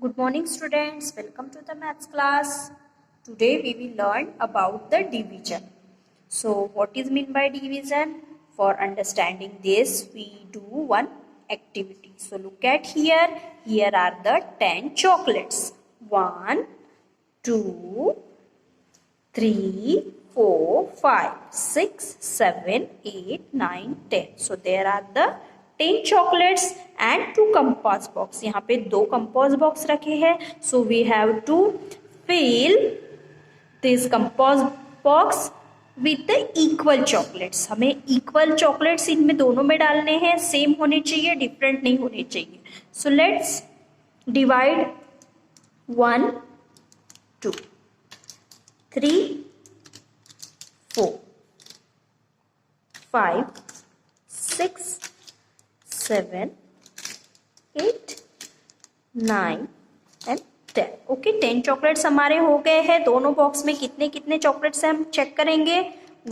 Good morning students, welcome to the maths class. Today we will learn about the division. So what is meant by division? For understanding this we do one activity. So look at here, here are the 10 chocolates. 1, 2, 3, 4, 5, 6, 7, 8, 9, 10. So there are the 10 chocolates and 2 compass box. यहाँ पे 2 compass box रखे हैं. So we have to fill this compass box with the equal chocolates. हमें equal chocolates इनमें दोनों में डालने हैं. Same होने चाहिए, different नहीं होने चाहिए. So let's divide 1, 2, 3, 4, 5, 6, 7, 8, 9 and 10. Okay 10 chocolates हमारे हो गए हैं. दोनों बॉक्स में कितने कितने चॉकलेट्स हैं हम चेक करेंगे.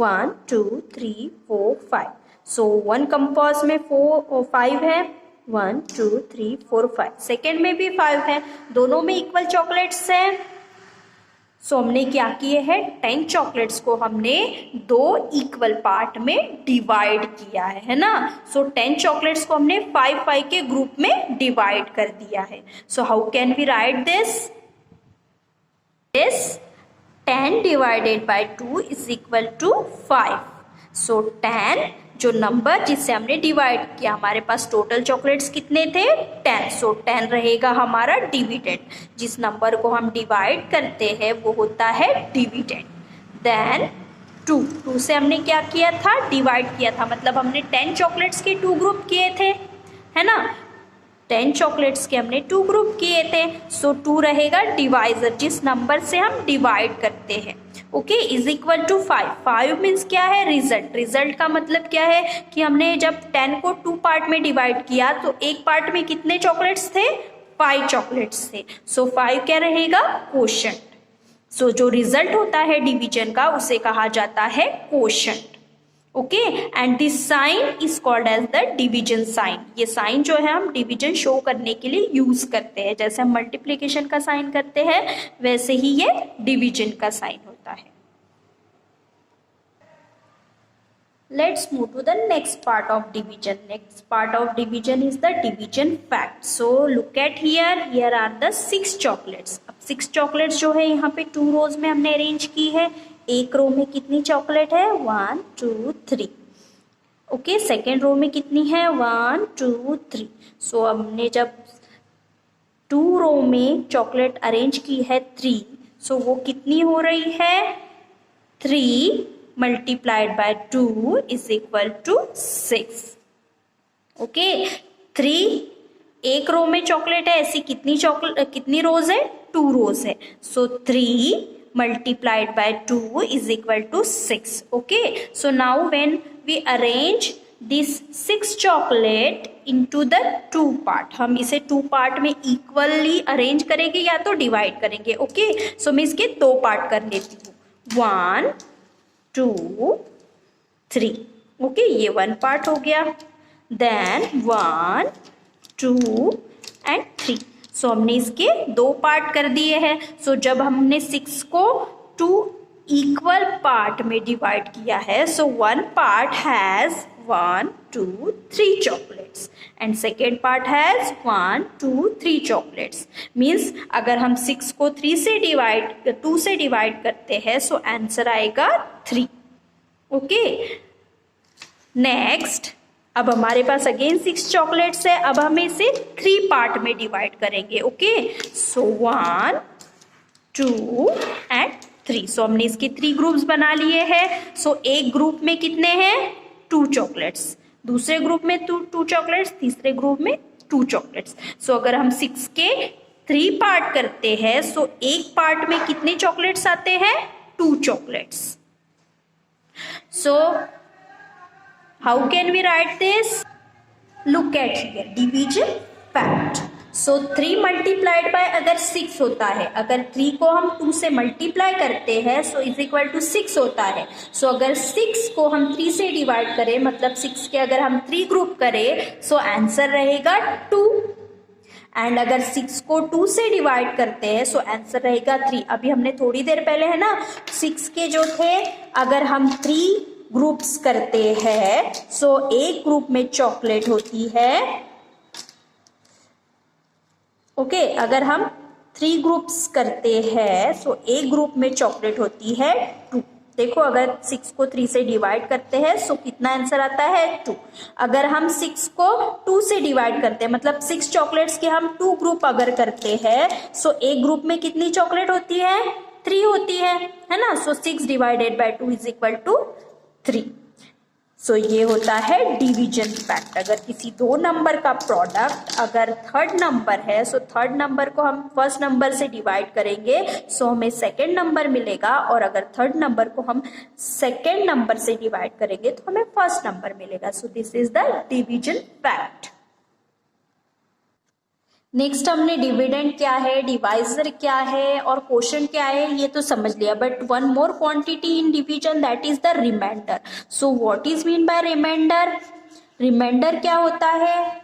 1, 2, 3, 4, 5. सो वन कंपास में 5 है. 1, 2, 3, 4, 5. सेकेंड में भी 5 है. दोनों में इक्वल चॉकलेट्स हैं. सो हमने क्या किए हैं, 10 चॉकलेट्स को हमने 2 इक्वल पार्ट में डिवाइड किया है ना. सो 10 चॉकलेट्स को हमने 5 के ग्रुप में डिवाइड कर दिया है. So how can we write this? 10 divided by 2 is equal to 5. So 10 जो नंबर जिससे हमने डिवाइड किया, हमारे पास टोटल चॉकलेट्स कितने थे, 10. सो 10 रहेगा हमारा डिविडेंड. जिस नंबर को हम डिवाइड करते हैं वो होता है डिविडेंड. देन 2 से हमने क्या किया था, डिवाइड किया था. मतलब हमने 10 चॉकलेट्स के 2 ग्रुप किए थे, है ना. 10 चॉकलेट्स के हमने 2 ग्रुप किए थे. सो 2 रहेगा डिवाइजर, जिस नंबर से हम डिवाइड करते हैं. Okay is equal to 5. 5 means क्या है, रिजल्ट. रिजल्ट का मतलब क्या है कि हमने जब 10 को 2 पार्ट में डिवाइड किया तो एक पार्ट में कितने चॉकलेट्स थे, 5 चॉकलेट्स थे. सो 5 क्या रहेगा, कोशेंट. सो जो रिजल्ट होता है डिवीजन का उसे कहा जाता है quotient. Okay and this sign is called as the division sign. ये साइन जो है हम डिवीजन शो करने के लिए यूज करते हैं. जैसे हम मल्टीप्लिकेशन का साइन करते हैं वैसे ही ये डिवीजन का साइन होता है. Let's move to the next part of division. Next part of division is the division fact. So look at here. Here are the 6 chocolates. अब 6 chocolates जो है यहाँ पे 2 rows में हमने अरेंज की है. एक रो में कितनी चॉकलेट है, 1, 2, 3. ओके सेकेंड रो में कितनी है, 1, 2, 3. सो हमने जब 2 रो में चॉकलेट अरेंज की है 3, सो वो कितनी हो रही है, 3 multiplied by 2 is equal to 6. Okay 3 एक रो में चॉकलेट है, ऐसी कितनी रोज है, 2 रोज है. सो 3 multiplied by 2 is equal to 6. Okay, so now when we arrange this 6 chocolate into the 2 part, हम इसे 2 part में equally arrange करेंगे या तो divide करेंगे. Okay, so मैं इसके 2 part कर लेती हूँ. 1, 2, 3. Okay, ये 1 part हो गया. Then 1, 2 and 3. सो हमने इसके 2 पार्ट कर दिए हैं. सो जब हमने 6 को 2 इक्वल पार्ट में डिवाइड किया है, so 1 part has 1, 2, 3 chocolates and second part has 1, 2, 3 chocolates. Means अगर हम 6 को 2 से डिवाइड करते हैं सो आंसर आएगा 3. ओके नेक्स्ट, अब हमारे पास अगेन 6 चॉकलेट्स है. अब हम इसे 3 पार्ट में डिवाइड करेंगे. Okay so 1, 2 and 3. सो हमने इसके 3 ग्रुप्स बना लिए हैं. सो एक ग्रुप में कितने हैं, 2 चॉकलेट्स. दूसरे ग्रुप में 2 चॉकलेट्स. तीसरे ग्रुप में 2 चॉकलेट्स. सो अगर हम 6 के 3 पार्ट करते हैं सो एक पार्ट में कितने चॉकलेट्स आते हैं, 2 chocolates. So how can we write this? Look at here, division fact. So 3 multiplied by अगर 6 होता है, अगर 3 को हम 2 से मल्टीप्लाई करते हैं सो इज इक्वल टू 6 होता है. सो अगर 6 को हम 3 से डिवाइड करें, मतलब 6 के अगर हम 3 ग्रुप करें सो आंसर रहेगा 2. एंड अगर 6 को 2 से डिवाइड करते हैं सो आंसर रहेगा 3। अभी हमने थोड़ी देर पहले है ना 6 के जो थे अगर हम 3 ग्रुप्स करते हैं सो एक ग्रुप में चॉकलेट होती है ओके अगर हम 3 ग्रुप्स करते हैं सो एक ग्रुप में चॉकलेट होती है 2। देखो अगर 6 को 3 से डिवाइड करते हैं सो कितना आंसर आता है 2। अगर हम 6 को 2 से डिवाइड करते हैं मतलब 6 चॉकलेट्स के हम 2 ग्रुप अगर करते हैं सो एक ग्रुप में कितनी चॉकलेट होती है 3 होती है ना। So 6 divided by 2 is equal to 3। So ये होता है डिवीजन फैक्ट। अगर किसी दो नंबर का प्रोडक्ट अगर थर्ड नंबर है सो थर्ड नंबर को हम फर्स्ट नंबर से डिवाइड करेंगे सो हमें सेकेंड नंबर मिलेगा और अगर थर्ड नंबर को हम सेकेंड नंबर से डिवाइड करेंगे तो हमें फर्स्ट नंबर मिलेगा। So this is the division fact. Next हमने डिविडेंड क्या है, डिवाइजर क्या है और क्वोशंट क्या है ये तो समझ लिया, but one more quantity in division that is the remainder. So what is mean by remainder? Remainder क्या होता है?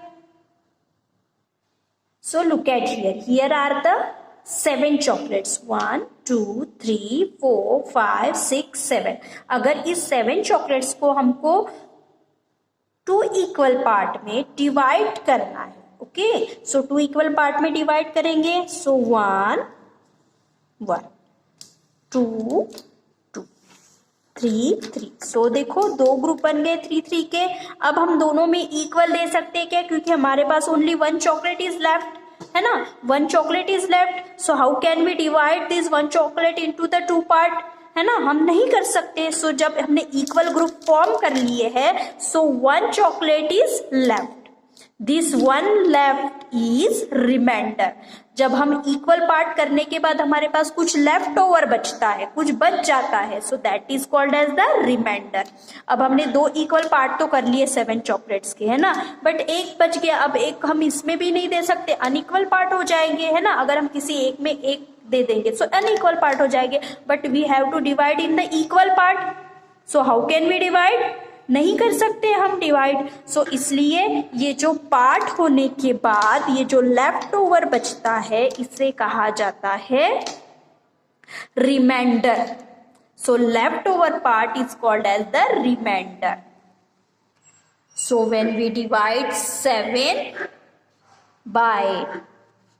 So look at here are the 7 chocolates 1 2 3 4 5 6 7। अगर इस 7 चॉकलेट्स को हमको 2 इक्वल पार्ट में डिवाइड करना है ओके सो 2 इक्वल पार्ट में डिवाइड करेंगे सो 1 1 2 2 3 3। सो देखो दो ग्रुप बन गए 3 3 के। अब हम दोनों में इक्वल दे सकते हैं क्या, क्योंकि हमारे पास ओनली 1 चॉकलेट इज लेफ्ट है ना, 1 chocolate is left. So how can we divide this 1 chocolate into the 2 part है ना, हम नहीं कर सकते। सो जब हमने इक्वल ग्रुप फॉर्म कर लिए है so 1 chocolate is left, this 1 left is remainder. जब हम इक्वल पार्ट करने के बाद हमारे पास कुछ लेफ्ट ओवर बचता है, कुछ बच जाता है so that is called as the remainder. अब हमने 2 इक्वल पार्ट तो कर लिए 7 चॉकलेट्स के है ना, बट एक बच गया। अब एक हम इसमें भी नहीं दे सकते, अनइक्वल पार्ट हो जाएंगे है ना। अगर हम किसी एक में एक दे देंगे सो अनइक्वल पार्ट हो जाएंगे, but we have to divide in the equal part. So how can we divide? नहीं कर सकते हम डिवाइड। सो इसलिए ये जो पार्ट होने के बाद ये जो लेफ्ट ओवर बचता है इसे कहा जाता है remainder. So left over part is called as the remainder. So when we divide 7 by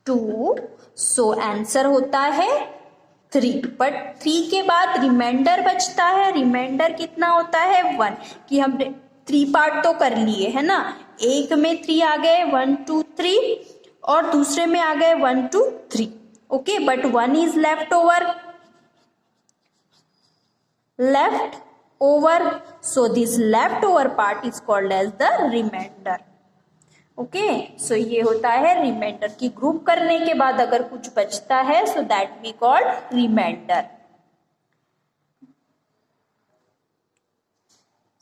2 so answer होता है 3, बट 3 के बाद रिमाइंडर बचता है। रिमाइंडर कितना होता है 1, कि हमने 3 पार्ट तो कर लिए है ना, एक में 3 आ गए 1 2 3 और दूसरे में आ गए 1 2 3 okay, but 1 is left over so this left over part is called as the reminder okay. सो ये होता है रिमाइंडर की ग्रुप करने के बाद अगर कुछ बचता है so that we call remainder.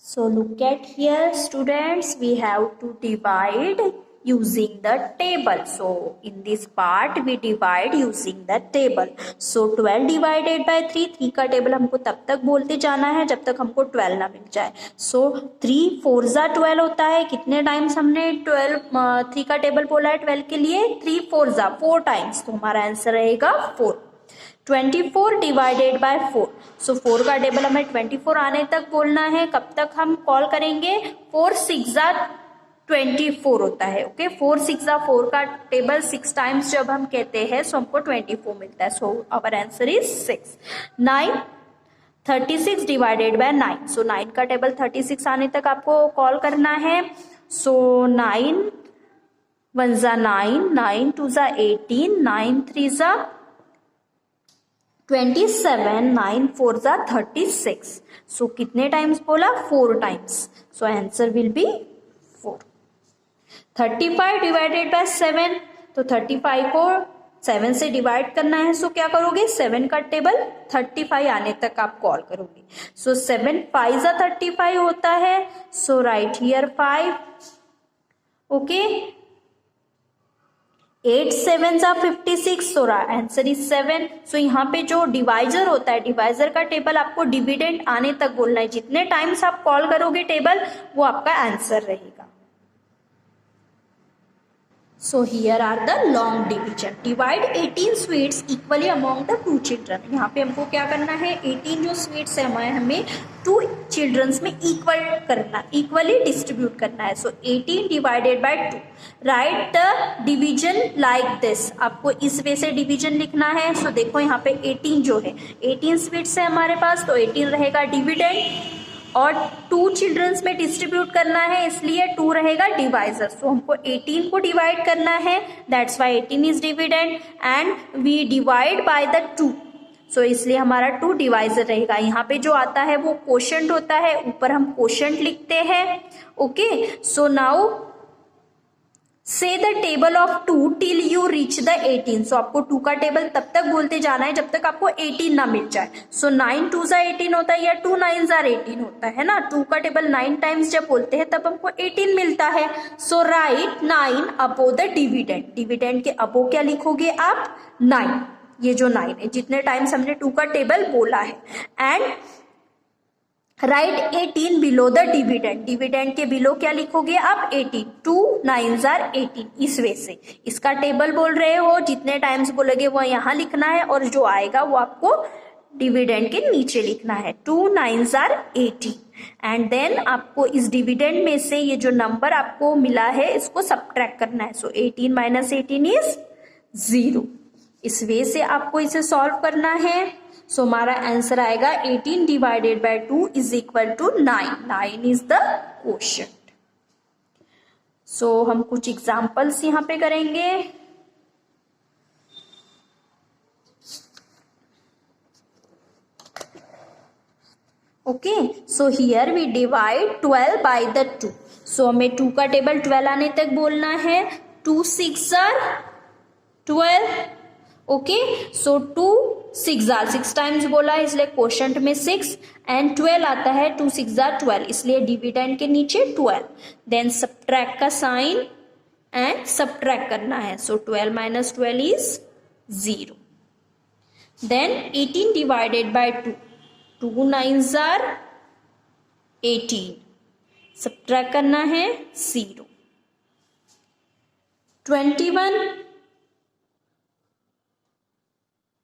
So look at here students, we have to divide using the table. So in this part we divide using the table. So 12 divided by 3, 3 का table हमको तब तक बोलते जाना है जब तक हमको 12 ना मिल जाए। So 3 4 जा 12 होता है। कितने टाइम्स हमने 3 का टेबल बोला है 12 के लिए? 3 4 जा 4 टाइम्स, तो हमारा आंसर रहेगा 4। 24 डिवाइडेड बाय 4, सो 4 का टेबल हमें 24 आने तक बोलना है। कब तक हम कॉल करेंगे? 4 6 जा 24 होता है ओके। 4 6 जा 4 का टेबल 6 टाइम्स जब हम कहते हैं सो हमको 24 मिलता है। So our answer is 6। 9 36 divided by 9, so 9 का टेबल 36 आने तक आपको कॉल करना है। सो 9 1 जा 9, 9 2 जा 18, 9 3 जा 27, 9 4 जा 36। सो कितने टाइम्स बोला? 4 times. So answer will be 4। 35 divided by 7, तो 35 को 7 से डिवाइड करना है। सो क्या करोगे? 7 का टेबल 35 आने तक आप कॉल करोगे। सो 7 5 जा 35 होता है। So right here 5 okay. 8 7 जा 56, सो आंसर इज 7। सो यहाँ पे जो डिवाइजर होता है, डिवाइजर का टेबल आपको डिविडेंड आने तक बोलना है। जितने टाइम्स आप कॉल करोगे टेबल वो आपका आंसर रहेगा। So here are the long division. Divide 18 sweets equally among the 2 children. यहाँ पे हमको क्या करना है, 18 जो स्वीट्स है हमें 2 चिल्ड्रंस में इक्वली डिस्ट्रीब्यूट करना है. So 18 divided by 2. Write the division like this. आपको इस वे से डिवीजन लिखना है. So देखो यहाँ पे 18 जो है, 18 स्वीट्स है हमारे पास, तो 18 रहेगा डिविडेंड और 2 चिल्ड्रंस में डिस्ट्रीब्यूट करना है, इसलिए 2 रहेगा डिवाइजर. सो हमको 18 को डिवाइड करना है, that's why 18 is dividend and we divide by the 2. So इसलिए हमारा 2 डिवाइजर रहेगा. यहाँ पे जो आता है वो कोशेंट होता है, ऊपर हम कोशेंट लिखते हैं. ओके, सो नाउ से the table of 2 till you reach the 18. सो आपको 2 का टेबल तब तक बोलते जाना है जब तक आपको 18 ना मिल जाए. सो 9 2s 18 होता है या 2 9s 18 होता है ना. 2 का टेबल 9 टाइम्स जब बोलते हैं तब हमको 18 मिलता है. So right 9 above the dividend. Dividend के अबो क्या लिखोगे आप, 9. ये जो 9 है, जितने टाइम्स हमने 2 का टेबल बोला है. And right 18 below the dividend. Dividend के बिलो क्या लिखोगे आप, 18. 2 9s 18. इस वे से इसका टेबल बोल रहे हो, जितने टाइम्स बोलोगे वो यहाँ लिखना है और जो आएगा वो आपको डिविडेंड के नीचे लिखना है. 2 9s 18. एंड देन आपको इस डिविडेंड में से ये जो नंबर आपको मिला है इसको सब्ट्रैक्ट करना है. सो 18 - 18 इज 0. इस वे से आपको इसे सॉल्व करना है. सो हमारा आंसर आएगा 18 divided by 2 is equal to 9. 9 is the quotient. So हम कुछ एग्जांपल्स यहाँ पे करेंगे. Okay, so here we divide 12 by the 2. सो हमें 2 का टेबल 12 आने तक बोलना है. 2 6 12. ओके, सो 2 6 6 टाइम्स बोला है इसलिए क्वोशेंट में 6 एंड 12 आता है. 2 6 12 इसलिए डिविडेंड के नीचे 12. देन सब्ट्रैक्ट का साइन एंड सब्ट्रैक्ट करना है. So 12 - 12 is 0. Then 18 divided by 2. 2 9s 18. Subtract करना है 0. 21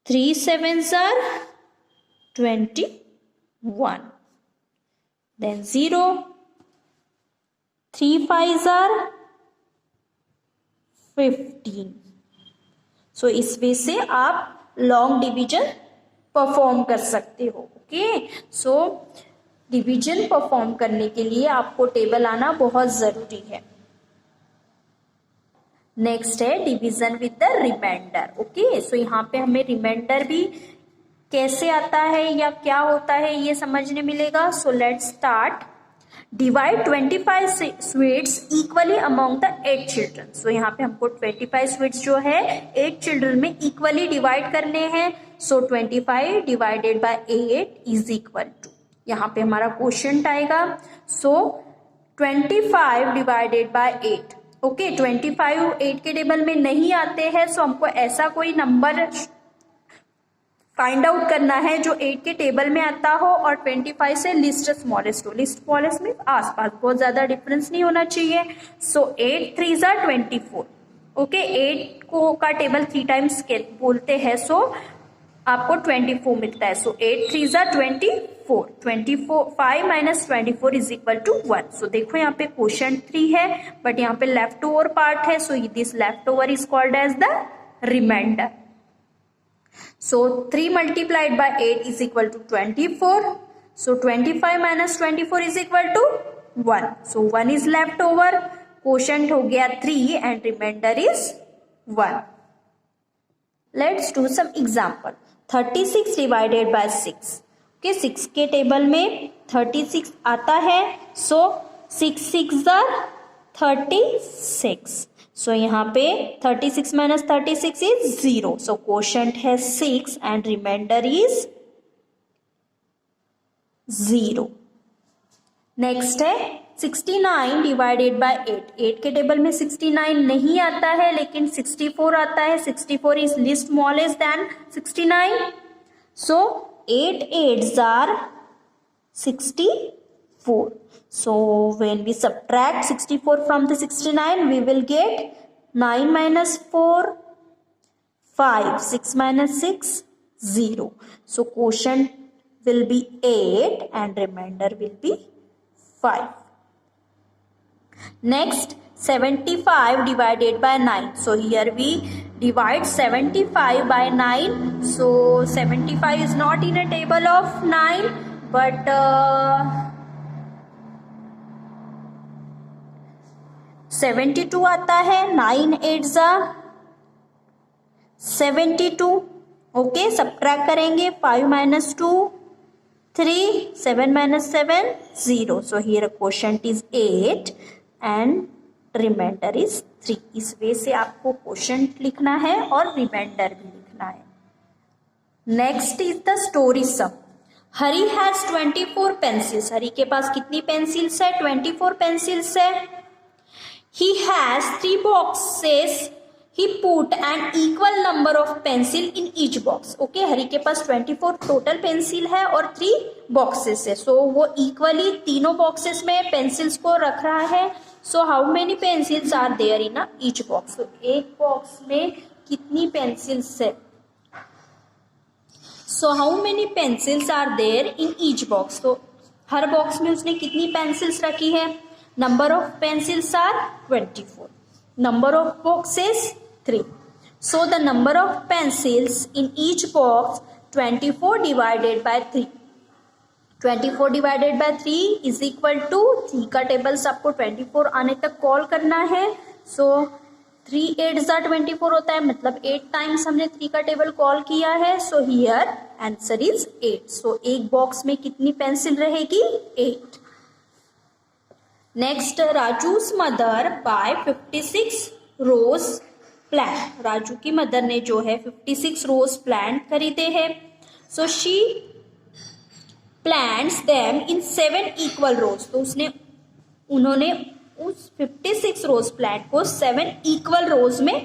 3 7s 21. Then 0. 3 5s 15. सो इस वे से आप लॉन्ग डिवीजन परफॉर्म कर सकते हो. ओके, सो डिवीजन परफॉर्म करने के लिए आपको टेबल आना बहुत जरूरी है. नेक्स्ट है division with the reminder. Okay, so यहाँ पे हमें रिमाइंडर भी कैसे आता है या क्या होता है ये समझने मिलेगा. So let's start. Divide 25 sweets equally among the 8 children. So यहाँ पे हमको 25 स्वीट्स जो है 8 चिल्ड्रन में इक्वली डिवाइड करने हैं. So 25 divided by 8 is equal to, यहाँ पे हमारा क्वोशिएंट आएगा. सो 25 डिवाइडेड बाय 8. ओके, 25 8 के टेबल में नहीं आते हैं. सो हमको ऐसा कोई नंबर फाइंड आउट करना है जो 8 के टेबल में आता हो और 25 से लिस्ट स्मॉलेस्ट हो. लिस्ट स्मॉलेस्ट में आसपास, बहुत ज्यादा डिफरेंस नहीं होना चाहिए. सो 8 3s 24. ओके, 8 को का टेबल 3 टाइम्स बोलते हैं. सो आपको 24 मिलता है. So 8 3s 24. 5 - 24 is equal to 1. So देखो यहाँ पे क्वोशिएंट 3 है बट यहाँ पे लेफ्ट ओवर पार्ट है. So this left over is called as the remainder. So 3 multiplied by 8 is equal to 24. So 25 - 24 is equal to 1. So 1 is left over. Quotient हो गया 3 and remainder is 1. Let's do some example. 36 divided by 6. Okay, 6 के table में 36 आता है. So 6 6s 36. सो यहाँ पे 36 - 36 is 0. So quotient है 6 and reminder is 0. Next है 69 डिवाइडेड बाय 8. 8 के टेबल में 69 नहीं आता है लेकिन 64 आता है. 64 is least smallest than 69. So 8 8s 64. So when we subtract 64 from the 69, we will get 9 minus 4, 5. 6 minus 6, 0. So quotient will be 8 and remainder will be 5. Next, 75 divided by 9. So here we divide 75 by 9. So 75 is not in a table of 9, but 72 आता है. 9 8 जा 72. Okay, subtract करेंगे. 5 minus 2, 3. 7 minus 7, 0. So here quotient is 8 and remainder is 3. इस वे से आपको quotient लिखना है और रिमाइंडर भी लिखना है. Next is the story sum. Hari has 24 pencils. Hari के पास कितनी पेंसिल्स है? 24 पेंसिल्स है. He has 3 boxes. He put an equal number of pencil in each box. Okay, Hari के पास 24 टोटल पेंसिल है और 3 बॉक्सेस है. सो वो इक्वली तीनों बॉक्सेस में पेंसिल्स को रख रहा है. So how many pencils are there in each box. तो एक बॉक्स में कितनी पेंसिल्स है? So how many pencils are there in each box. तो हर बॉक्स में उसने कितनी पेंसिल्स रखी है? Number of pencils are 24. Number of boxes 3. So the number of pencils in each box 24 divided by 3. 24 divided by 3 is equal to 3 का tables आपको 24 आने तक कॉल करना है. So 3 8 जा 24 होता है, मतलब 8 टाइम्स हमने 3 का टेबल कॉल किया है. So here answer is 8. So एक बॉक्स में कितनी पेंसिल रहेगी? 8. Next, Raju's mother buy 56 rose plant. Raju की मदर ने जो है 56 रोज प्लांट खरीदे हैं. So she plants them in 7 equal rows. तो उन्होंने उस 56 रोज प्लांट को 7 इक्वल रोज में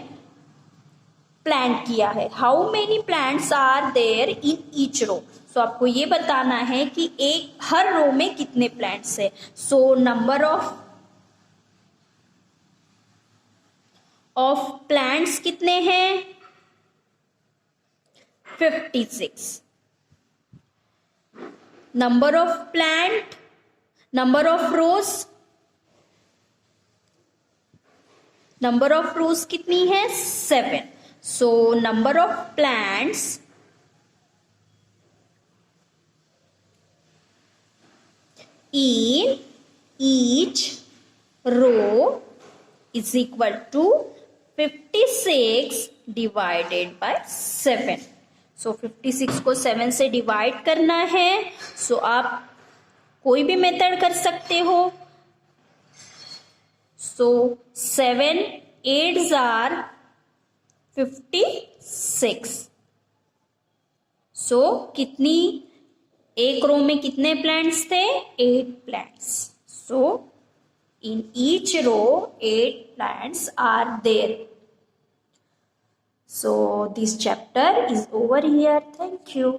प्लांट किया है. How many plants are there in each row. So आपको ये बताना है कि एक हर रो में कितने प्लांट्स है. सो नंबर ऑफ प्लांट्स कितने हैं? 56. Number of plant, number of rose, number of रोज कितनी है? 7. So number of plants in each row is equal to 56 divided by 7. So 56 को 7 से डिवाइड करना है. So आप कोई भी मेथड कर सकते हो. So 7 8s are 56. So कितनी एक रो में कितने प्लांट्स थे? 8 plants. So in each row 8 plants are there. So this chapter is over here. Thank you.